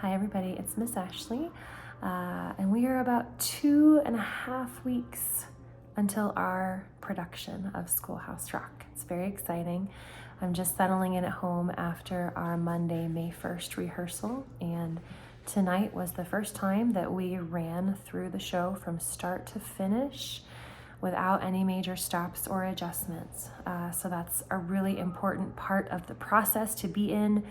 Hi everybody, it's Miss Ashley, and we are about 2.5 weeks until our production of Schoolhouse Rock. It's very exciting. I'm just settling in at home after our Monday, May 1st rehearsal, and tonight was the first time that we ran through the show from start to finish without any major stops or adjustments. So that's a really important part of the process to be in.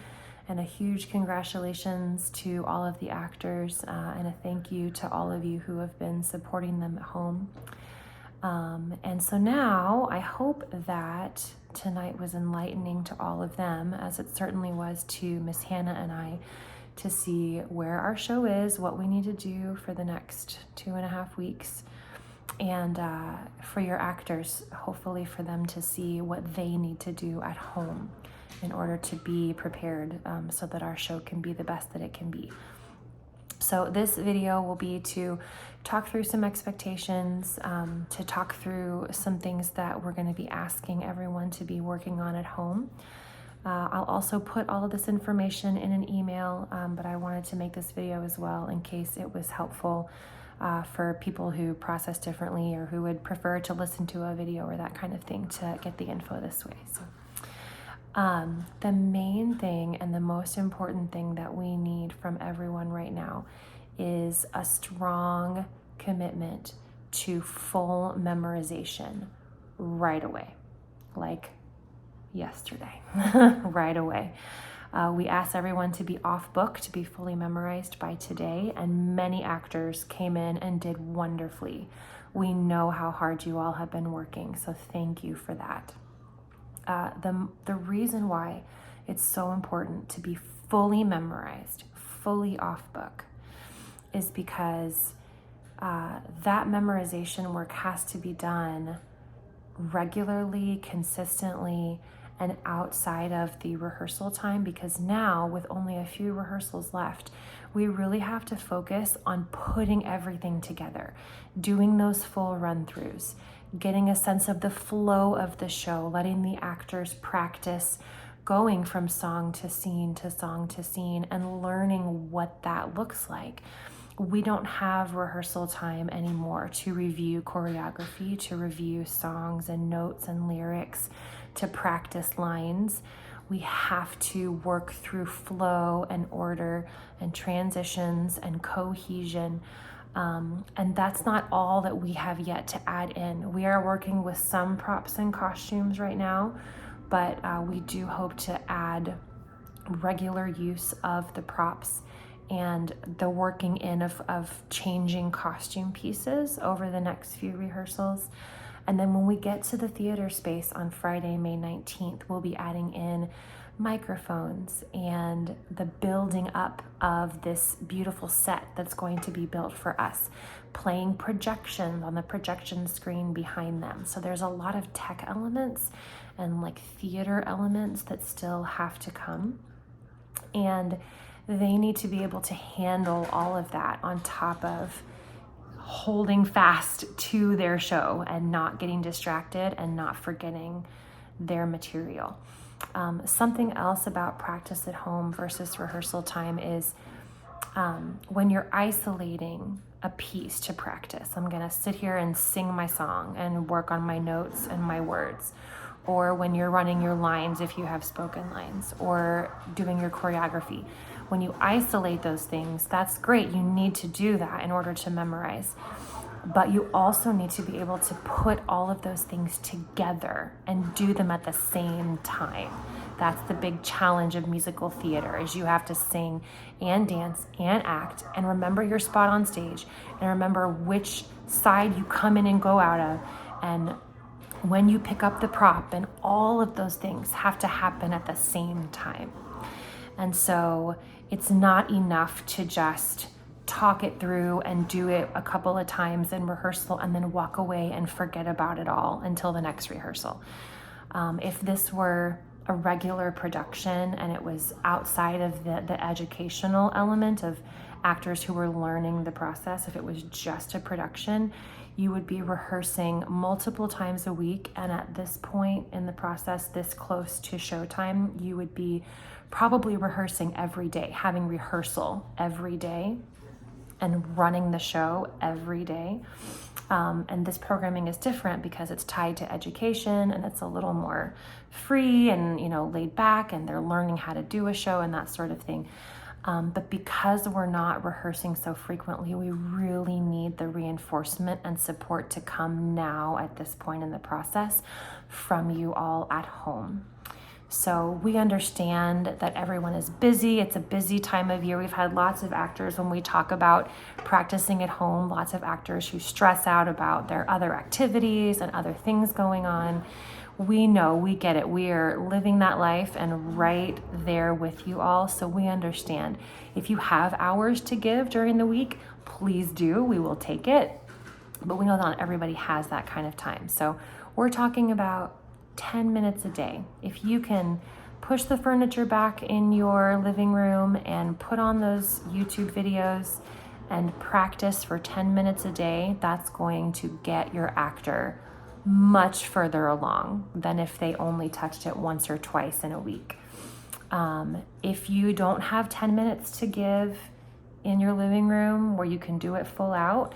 And a huge congratulations to all of the actors and a thank you to all of you who have been supporting them at home. And so now I hope that tonight was enlightening to all of them, as it certainly was to Miss Hannah and I, to see where our show is, what we need to do for the next 2.5 weeks. And for your actors, hopefully for them to see what they need to do at home in order to be prepared so that our show can be the best that it can be. So this video will be to talk through some expectations, to talk through some things that we're going to be asking everyone to be working on at home. I'll also put all of this information in an email, but I wanted to make this video as well in case it was helpful for people who process differently or who would prefer to listen to a video or that kind of thing to get the info this way. So the main thing and the most important thing that we need from everyone right now is a strong commitment to full memorization right away, like yesterday, right away. We asked everyone to be off book, to be fully memorized by today, and many actors came in and did wonderfully. We know how hard you all have been working, so thank you for that. The reason why it's so important to be fully memorized, fully off book, is because that memorization work has to be done regularly, consistently, and outside of the rehearsal time, because now with only a few rehearsals left, we really have to focus on putting everything together, doing those full run-throughs, getting a sense of the flow of the show, letting the actors practice going from song to scene to song to scene and learning what that looks like. We don't have rehearsal time anymore to review choreography, to review songs and notes and lyrics, to practice lines. We have to work through flow and order and transitions and cohesion. And that's not all that we have yet to add in. We are working with some props and costumes right now, but we do hope to add regular use of the props and the working in of changing costume pieces over the next few rehearsals. And then when we get to the theater space on Friday, May 19th, we'll be adding in microphones and the building up of this beautiful set that's going to be built for us, playing projections on the projection screen behind them. So there's a lot of tech elements and like theater elements that still have to come. And they need to be able to handle all of that on top of holding fast to their show and not getting distracted and not forgetting their material. Something else about practice at home versus rehearsal time is when you're isolating a piece to practice. I'm gonna sit here and sing my song and work on my notes and my words. Or when you're running your lines, if you have spoken lines, or doing your choreography. When you isolate those things, that's great. You need to do that in order to memorize. But you also need to be able to put all of those things together and do them at the same time. That's the big challenge of musical theater, is you have to sing and dance and act and remember your spot on stage and remember which side you come in and go out of, and when you pick up the prop, and all of those things have to happen at the same time. And so it's not enough to just talk it through and do it a couple of times in rehearsal and then walk away and forget about it all until the next rehearsal. If this were a regular production and it was outside of the educational element of actors who were learning the process, if it was just a production, you would be rehearsing multiple times a week. And at this point in the process, this close to showtime, you would be probably rehearsing every day, having rehearsal every day and running the show every day. And this programming is different because it's tied to education and it's a little more free and, laid back, and they're learning how to do a show and that sort of thing. But because we're not rehearsing so frequently, we really need the reinforcement and support to come now at this point in the process from you all at home. So we understand that everyone is busy. It's a busy time of year. We've had lots of actors, when we talk about practicing at home, lots of actors who stress out about their other activities and other things going on. We know, we get it. We are living that life and right there with you all. So we understand. If you have hours to give during the week, please do. We will take it. But we know not everybody has that kind of time. So we're talking about 10 minutes a day. If you can push the furniture back in your living room and put on those YouTube videos and practice for 10 minutes a day, that's going to get your actor much further along than if they only touched it once or twice in a week. If you don't have 10 minutes to give in your living room where you can do it full out,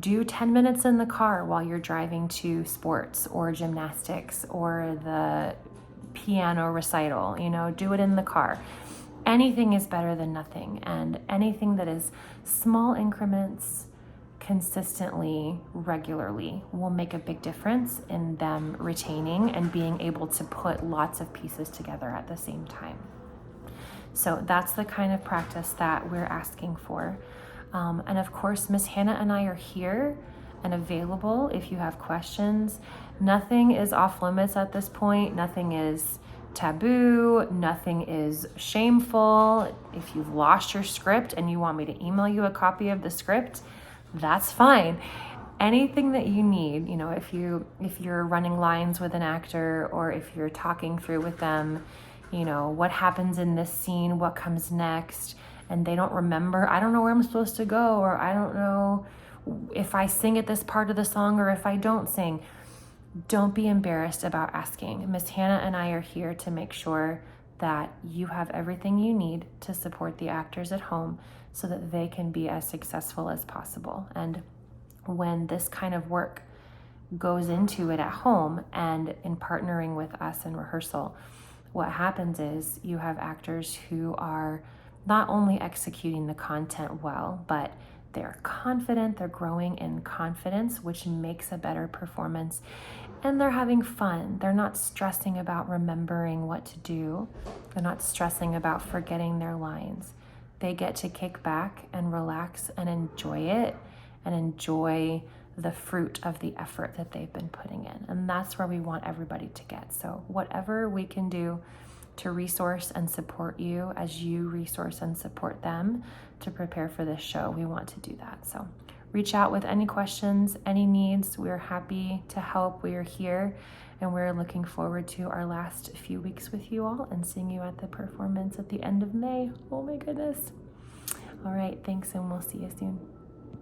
do 10 minutes in the car while you're driving to sports or gymnastics or the piano recital. Do it in the car. Anything is better than nothing, and anything that is small increments consistently, regularly, will make a big difference in them retaining and being able to put lots of pieces together at the same time. So that's the kind of practice that we're asking for. And of course, Miss Hannah and I are here and available if you have questions. Nothing is off limits at this point. Nothing is taboo. Nothing is shameful. If you've lost your script and you want me to email you a copy of the script, that's fine. Anything that you need, if you're running lines with an actor, or if you're talking through with them, what happens in this scene, what comes next, and they don't remember, I don't know where I'm supposed to go, or I don't know if I sing at this part of the song or if I don't sing. Don't be embarrassed about asking. Miss Hannah and I are here to make sure that you have everything you need to support the actors at home so that they can be as successful as possible. And when this kind of work goes into it at home and in partnering with us in rehearsal, what happens is you have actors who are not only executing the content well, but they're confident, they're growing in confidence, which makes a better performance, and they're having fun. They're not stressing about remembering what to do. They're not stressing about forgetting their lines. They get to kick back and relax and enjoy it and enjoy the fruit of the effort that they've been putting in. And that's where we want everybody to get. So whatever we can do to resource and support you as you resource and support them to prepare for this show, we want to do that. So reach out with any questions, any needs. We're happy to help. We are here, and we're looking forward to our last few weeks with you all and seeing you at the performance at the end of May. Oh my goodness. All right, thanks, and we'll see you soon.